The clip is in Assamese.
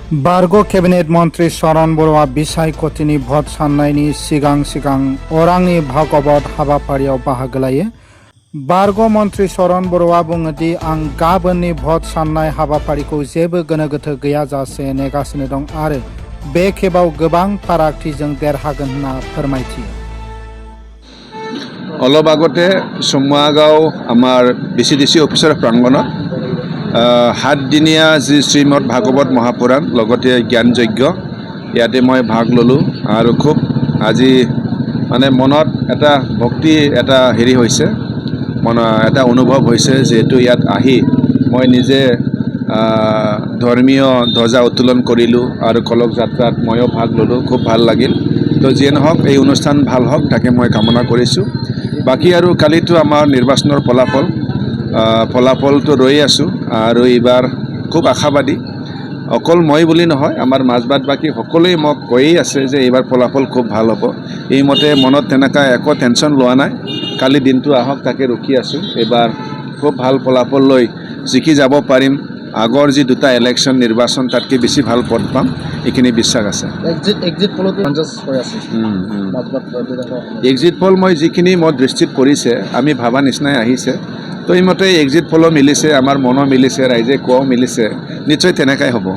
बारग' केबिनेट मन्त्री शरण बरुवा बिसायख'थिनि भट साननायनि सिगां अरांनि भागवत हाबाफारियाव बाहागो लायो। बारग' मन्त्री शरण बरुवा बुङो दि आं गाबोननि भट साननाय हाबाफारिखौ जेबो गोनो गोथो गैयाजासे नेगासिनो दं आरो बे खेबाव गोबां फारागथिजों देरहागोन होनना फोरमायथियो। অলপ আগতে চমুৱাগাঁও আমাৰ BCDC অফিচৰ প্ৰাংগণত 7দিনীয়া যি শ্ৰীমদ ভাগৱত মহাপুৰাণ লগতে জ্ঞান যজ্ঞ ইয়াতে মই ভাগ ল'লোঁ আৰু খুব আজি মানে মনত এটা ভক্তি এটা হেৰি হৈছে, এটা অনুভৱ হৈছে যেহেতু ইয়াত আহি মই নিজে ধৰ্মীয় ধ্বজা উত্তোলন কৰিলোঁ আৰু কলক যাত্ৰাত ময়ো ভাগ ল'লোঁ। খুব ভাল লাগিল। তো যিয়ে নহওক এই অনুষ্ঠান ভাল হওক তাকে মই কামনা কৰিছোঁ। বাকী আৰু কালিতো আমাৰ নিৰ্বাচনৰ ফলাফলটো ৰৈ আছোঁ আৰু এইবাৰ খুব আশাবাদী। অকল মই বুলি নহয়, আমাৰ মাজবাদ বাকী সকলোৱে মোক কৈয়ে আছে যে এইবাৰ ফলাফল খুব ভাল হ'ব। এইমতে মনত তেনেকুৱা একো টেনশ্যন লোৱা নাই। কালি দিনটো আহক তাকে ৰখি আছোঁ। এইবাৰ খুব ভাল ফলাফল লৈ জিকি যাব পাৰিম। আগৰ যি দুটা ইলেকশ্যন নিৰ্বাচন তাতকৈ বেছি ভাল পদ পাম, এইখিনি বিশ্বাস আছে। এক্সিট পল মই যিখিনি মোৰ দৃষ্টিত পৰিছে আমি ভাবা নিচিনাই আহিছে। তো এইমতে এক্সিট পলো মিলিছে, আমাৰ মনো মিলিছে, ৰাইজে কোৱাও মিলিছে, নিশ্চয় তেনেকাই হ'ব।